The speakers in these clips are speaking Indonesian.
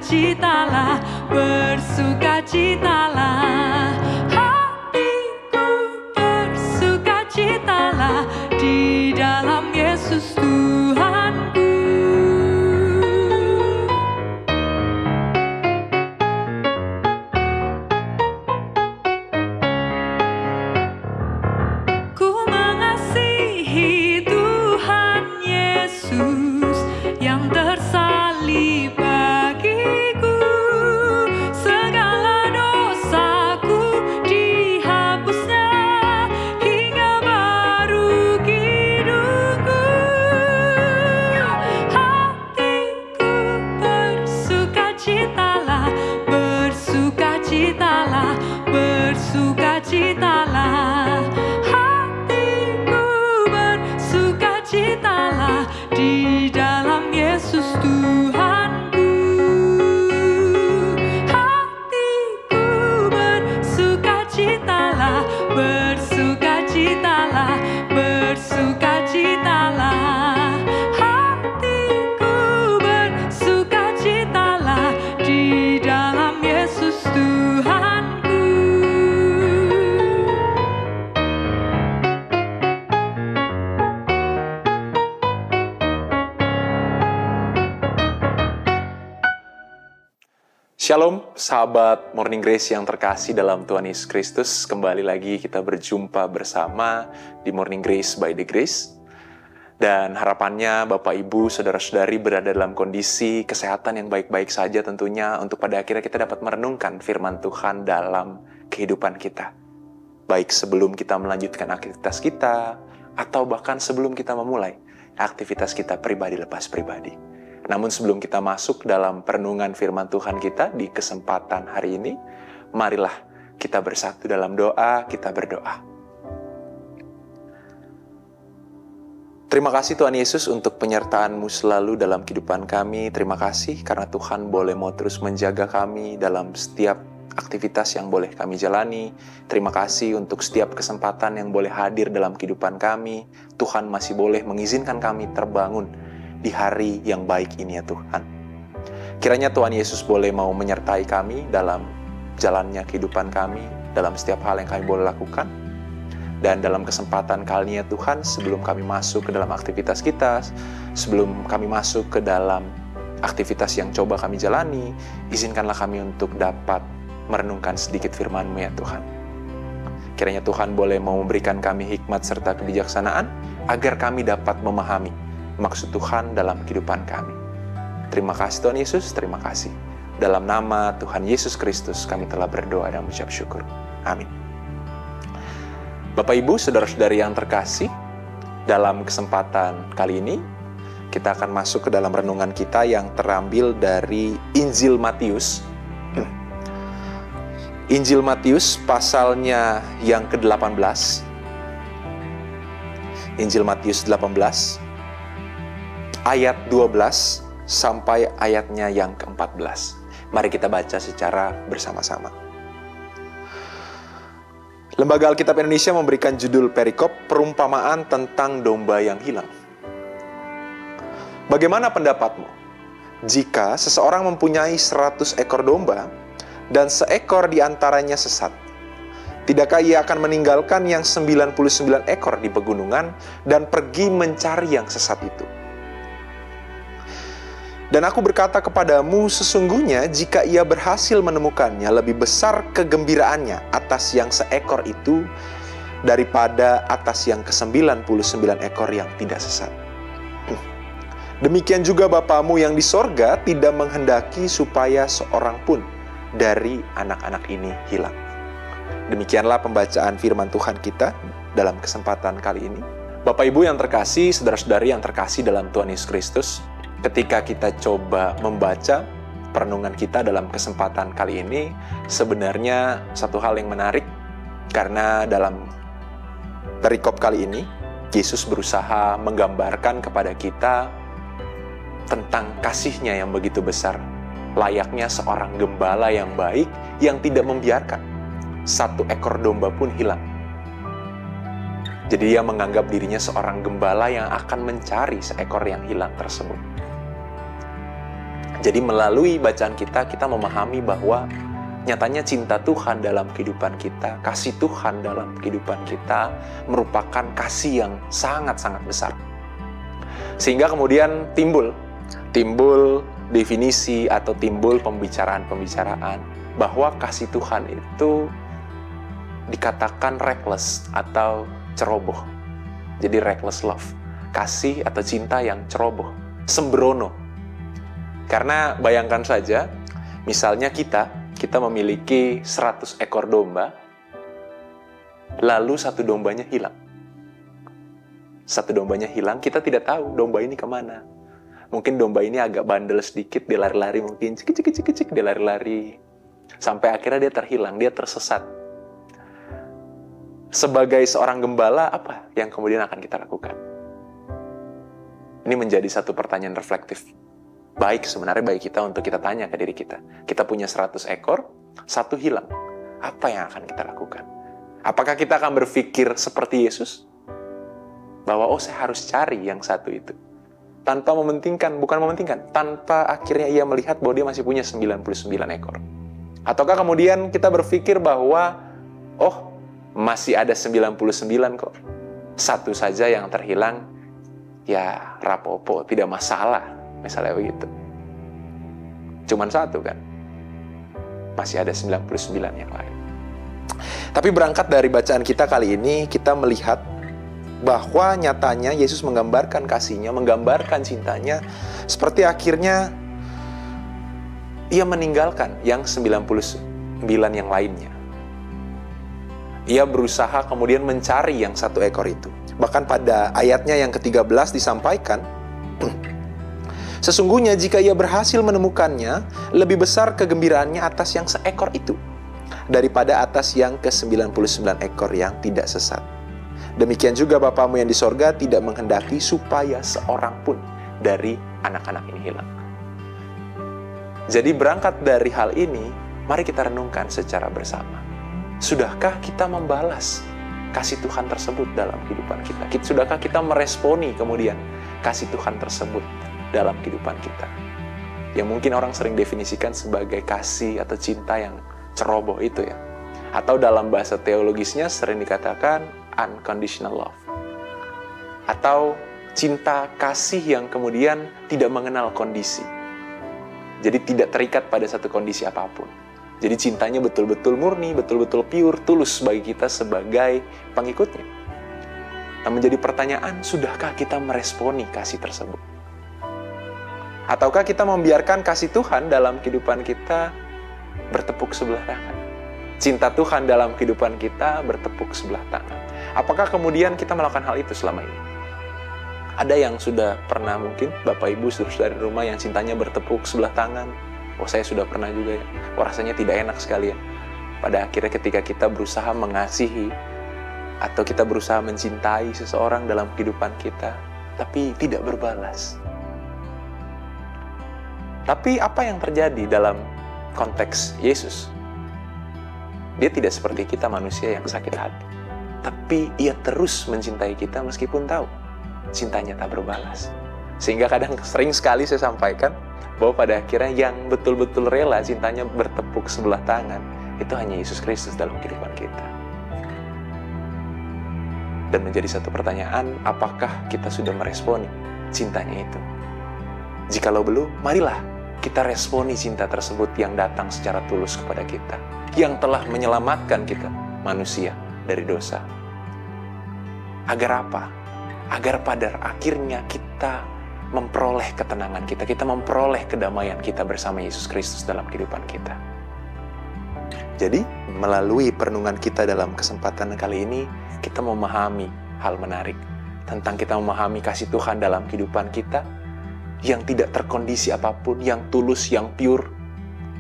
bersukacitalah, bersukacitalah. Hatiku bersukacitalah di dalam Yesus Tuhanku. Ku mengasihi Tuhan Yesus yang tersalib bagiku. Segala dosaku dihapusnya hingga baru hidupku. Hatiku bersukacitalah, bersukacitalah, bersukacitalah. Hatiku bersukacitalah di dalam Yesus Tuhanku. Hatiku bersukacitalah, bersukacitalah, bersukacitalah. Hatiku bersukacitalah di dalam Yesus Tuhanku. Shalom, sahabat Morning Grace yang terkasih dalam Tuhan Yesus Kristus. Kembali lagi kita berjumpa bersama di Morning Grace by The Grace. Dan harapannya Bapak, Ibu, Saudara-saudari berada dalam kondisi kesehatan yang baik-baik saja tentunya, untuk pada akhirnya kita dapat merenungkan firman Tuhan dalam kehidupan kita. Baik sebelum kita melanjutkan aktivitas kita, atau bahkan sebelum kita memulai aktivitas kita pribadi lepas pribadi. Namun sebelum kita masuk dalam perenungan firman Tuhan kita di kesempatan hari ini, marilah kita bersatu dalam doa, kita berdoa. Terima kasih Tuhan Yesus untuk penyertaan-Mu selalu dalam kehidupan kami. Terima kasih karena Tuhan boleh mau terus menjaga kami dalam setiap aktivitas yang boleh kami jalani. Terima kasih untuk setiap kesempatan yang boleh hadir dalam kehidupan kami. Tuhan masih boleh mengizinkan kami terbangun di hari yang baik ini ya Tuhan. Kiranya Tuhan Yesus boleh mau menyertai kami dalam jalannya kehidupan kami, dalam setiap hal yang kami boleh lakukan. Dan dalam kesempatan kali ini ya Tuhan, sebelum kami masuk ke dalam aktivitas kita, sebelum kami masuk ke dalam aktivitas yang coba kami jalani, izinkanlah kami untuk dapat merenungkan sedikit firman-Mu ya Tuhan. Kiranya Tuhan boleh mau memberikan kami hikmat serta kebijaksanaan, agar kami dapat memahami maksud Tuhan dalam kehidupan kami. Terima kasih Tuhan Yesus, terima kasih. Dalam nama Tuhan Yesus Kristus kami telah berdoa dan mengucap syukur. Amin. Bapak, Ibu, Saudara-saudari yang terkasih, dalam kesempatan kali ini kita akan masuk ke dalam renungan kita yang terambil dari Injil Matius. Injil Matius pasalnya yang ke-18. Injil Matius 18 ayat 12 sampai ayatnya yang ke-14. Mari kita baca secara bersama-sama. Lembaga Alkitab Indonesia memberikan judul perikop perumpamaan tentang domba yang hilang. Bagaimana pendapatmu? Jika seseorang mempunyai 100 ekor domba dan seekor di antaranya sesat, tidakkah ia akan meninggalkan yang 99 ekor di pegunungan dan pergi mencari yang sesat itu? Dan aku berkata kepadamu, sesungguhnya jika ia berhasil menemukannya, lebih besar kegembiraannya atas yang seekor itu daripada atas yang ke-99 ekor yang tidak sesat. Demikian juga Bapamu yang di sorga tidak menghendaki supaya seorang pun dari anak-anak ini hilang. Demikianlah pembacaan firman Tuhan kita dalam kesempatan kali ini. Bapak, Ibu yang terkasih, saudara-saudari yang terkasih dalam Tuhan Yesus Kristus, ketika kita coba membaca perenungan kita dalam kesempatan kali ini, sebenarnya satu hal yang menarik, karena dalam perikop kali ini, Yesus berusaha menggambarkan kepada kita tentang kasih-Nya yang begitu besar, layaknya seorang gembala yang baik yang tidak membiarkan satu ekor domba pun hilang. Jadi dia menganggap dirinya seorang gembala yang akan mencari seekor yang hilang tersebut. Jadi melalui bacaan kita memahami bahwa nyatanya cinta Tuhan dalam kehidupan kita, kasih Tuhan dalam kehidupan kita merupakan kasih yang sangat-sangat besar. Sehingga kemudian timbul definisi atau timbul pembicaraan bahwa kasih Tuhan itu dikatakan reckless atau ceroboh. Jadi reckless love, kasih atau cinta yang ceroboh, sembrono. Karena bayangkan saja, misalnya kita memiliki 100 ekor domba, lalu satu dombanya hilang. Satu dombanya hilang, kita tidak tahu domba ini kemana. Mungkin domba ini agak bandel sedikit, dia lari-lari, mungkin cik, dia lari-lari. Sampai akhirnya dia terhilang, dia tersesat. Sebagai seorang gembala, apa yang kemudian akan kita lakukan? Ini menjadi satu pertanyaan reflektif. Baik sebenarnya bagi kita untuk kita tanya ke diri kita. Kita punya 100 ekor, satu hilang. Apa yang akan kita lakukan? Apakah kita akan berpikir seperti Yesus? Bahwa saya harus cari yang satu itu. Tanpa tanpa akhirnya ia melihat bahwa dia masih punya 99 ekor. Ataukah kemudian kita berpikir bahwa, masih ada 99 kok. Satu saja yang terhilang, ya rapopo, tidak masalah. Misalnya begitu. Cuman satu kan. Masih ada 99 yang lain. Tapi berangkat dari bacaan kita kali ini, kita melihat bahwa nyatanya Yesus menggambarkan kasihnya, menggambarkan cintanya, seperti akhirnya ia meninggalkan yang 99 yang lainnya. Ia berusaha kemudian mencari yang satu ekor itu. Bahkan pada ayatnya yang ke-13 disampaikan, sesungguhnya jika ia berhasil menemukannya, lebih besar kegembiraannya atas yang seekor itu daripada atas yang ke-99 ekor yang tidak sesat. Demikian juga Bapamu yang di sorga tidak menghendaki supaya seorang pun dari anak-anak ini hilang. Jadi berangkat dari hal ini, mari kita renungkan secara bersama. Sudahkah kita membalas kasih Tuhan tersebut dalam kehidupan kita? Sudahkah kita meresponi kemudian kasih Tuhan tersebut dalam kehidupan kita? Yang mungkin orang sering definisikan sebagai kasih atau cinta yang ceroboh itu ya. Atau dalam bahasa teologisnya sering dikatakan unconditional love. Atau cinta kasih yang kemudian tidak mengenal kondisi. Jadi tidak terikat pada satu kondisi apapun. Jadi cintanya betul-betul murni, betul-betul pure, tulus bagi kita sebagai pengikutnya. Nah, menjadi pertanyaan, sudahkah kita meresponi kasih tersebut? Ataukah kita membiarkan kasih Tuhan dalam kehidupan kita bertepuk sebelah tangan? Cinta Tuhan dalam kehidupan kita bertepuk sebelah tangan. Apakah kemudian kita melakukan hal itu selama ini? Ada yang sudah pernah mungkin, Bapak Ibu saudara rumah yang cintanya bertepuk sebelah tangan. Saya sudah pernah juga ya. Rasanya tidak enak sekali ya. Pada akhirnya ketika kita berusaha mengasihi atau kita berusaha mencintai seseorang dalam kehidupan kita, tapi tidak berbalas. Tapi apa yang terjadi dalam konteks Yesus? Dia tidak seperti kita manusia yang sakit hati. Tapi ia terus mencintai kita meskipun tahu cintanya tak berbalas. Sehingga sering sekali saya sampaikan bahwa pada akhirnya yang betul-betul rela cintanya bertepuk sebelah tangan, itu hanya Yesus Kristus dalam kehidupan kita. Dan menjadi satu pertanyaan, apakah kita sudah meresponi cintanya itu? Jikalau belum, marilah kita responi cinta tersebut yang datang secara tulus kepada kita, yang telah menyelamatkan kita, manusia, dari dosa. Agar apa? Agar pada akhirnya kita memperoleh ketenangan kita memperoleh kedamaian kita bersama Yesus Kristus dalam kehidupan kita. Jadi, melalui perenungan kita dalam kesempatan kali ini, kita memahami hal menarik tentang kita memahami kasih Tuhan dalam kehidupan kita yang tidak terkondisi apapun, yang tulus, yang pure.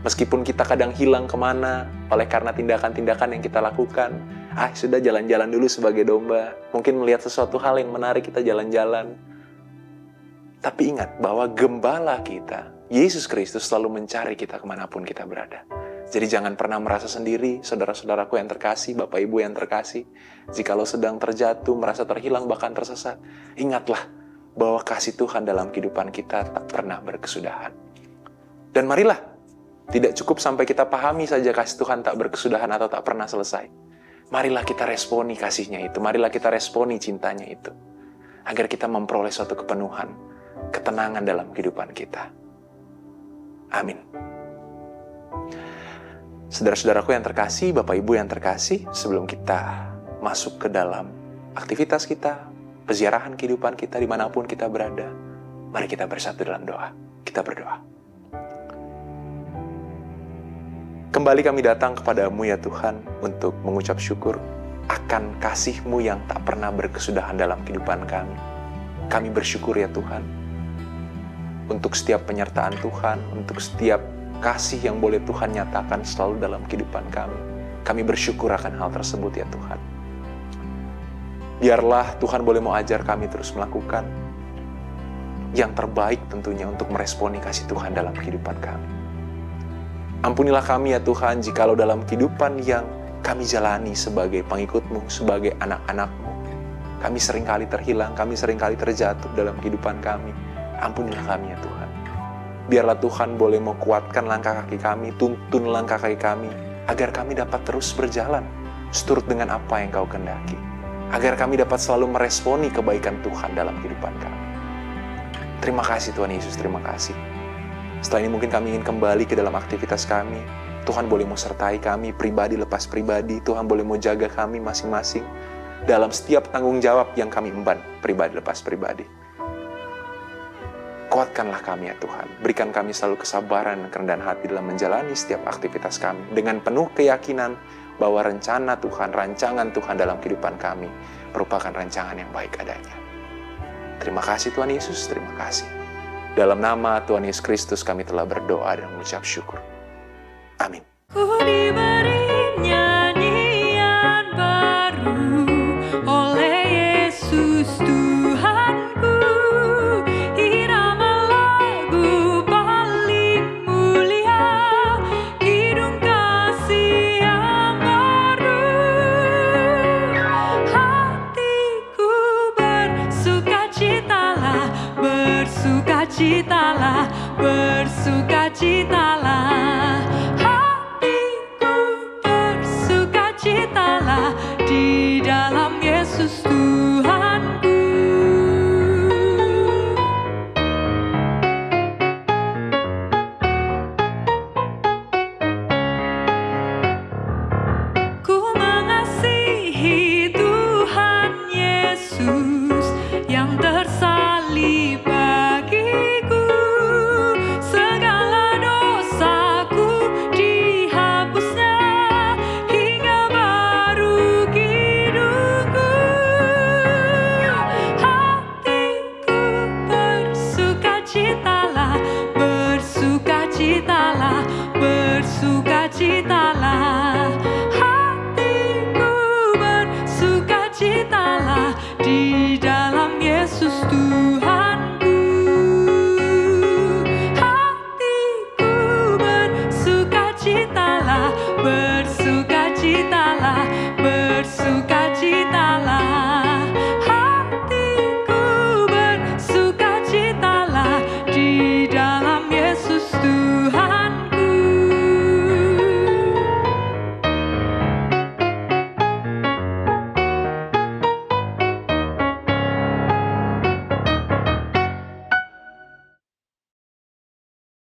Meskipun kita kadang hilang kemana oleh karena tindakan-tindakan yang kita lakukan, sudah jalan-jalan dulu sebagai domba. Mungkin melihat sesuatu hal yang menarik, kita jalan-jalan. Tapi ingat bahwa gembala kita, Yesus Kristus, selalu mencari kita kemanapun kita berada. Jadi jangan pernah merasa sendiri, saudara-saudaraku yang terkasih, Bapak Ibu yang terkasih. Jikalau sedang terjatuh, merasa terhilang, bahkan tersesat, ingatlah bahwa kasih Tuhan dalam kehidupan kita tak pernah berkesudahan. Dan marilah, tidak cukup sampai kita pahami saja kasih Tuhan tak berkesudahan atau tak pernah selesai. Marilah kita responi kasihnya itu, marilah kita responi cintanya itu. Agar kita memperoleh suatu kepenuhan, ketenangan dalam kehidupan kita. Amin. Saudara-saudaraku yang terkasih, Bapak Ibu yang terkasih, sebelum kita masuk ke dalam aktivitas kita, peziarahan kehidupan kita dimanapun kita berada, mari kita bersatu dalam doa. Kita berdoa. Kembali kami datang kepadamu ya Tuhan untuk mengucap syukur akan kasih-Mu yang tak pernah berkesudahan dalam kehidupan kami. Kami bersyukur ya Tuhan untuk setiap penyertaan Tuhan, untuk setiap kasih yang boleh Tuhan nyatakan selalu dalam kehidupan kami. Kami bersyukur akan hal tersebut ya Tuhan. Biarlah Tuhan boleh mau ajar kami terus melakukan yang terbaik tentunya untuk meresponi kasih Tuhan dalam kehidupan kami. Ampunilah kami ya Tuhan, jikalau dalam kehidupan yang kami jalani sebagai pengikut-Mu, sebagai anak-anak-Mu, kami seringkali terhilang, kami seringkali terjatuh dalam kehidupan kami. Ampunilah kami ya Tuhan. Biarlah Tuhan boleh menguatkan langkah kaki kami, tuntun langkah kaki kami, agar kami dapat terus berjalan, seturut dengan apa yang Kau kehendaki. Agar kami dapat selalu meresponi kebaikan Tuhan dalam kehidupan kami. Terima kasih Tuhan Yesus, terima kasih. Setelah ini mungkin kami ingin kembali ke dalam aktivitas kami. Tuhan boleh mau sertai kami, pribadi lepas pribadi. Tuhan boleh mau jaga kami masing-masing dalam setiap tanggung jawab yang kami emban, pribadi lepas pribadi. Kuatkanlah kami ya Tuhan. Berikan kami selalu kesabaran dan kerendahan hati dalam menjalani setiap aktivitas kami. Dengan penuh keyakinan bahwa rencana Tuhan, rancangan Tuhan dalam kehidupan kami merupakan rancangan yang baik adanya. Terima kasih Tuhan Yesus, terima kasih. Dalam nama Tuhan Yesus Kristus kami telah berdoa dan mengucap syukur. Amin. Ku diberi nyanyian baru oleh Yesus Tuhanku, irama lagu paling mulia, kidung kasih yang baru. Hatiku bersukacitalah, bersukacitalah, bersukacitalah. Hatiku bersukacitalah di dalam Yesus Tuhanku. Ku mengasihi Tuhan Yesus yang tersalib bagiku. Segala dosaku dihapusnya hingga baru hidupku. Hatiku bersukacitalah, bersukacitalah, bersukacitalah.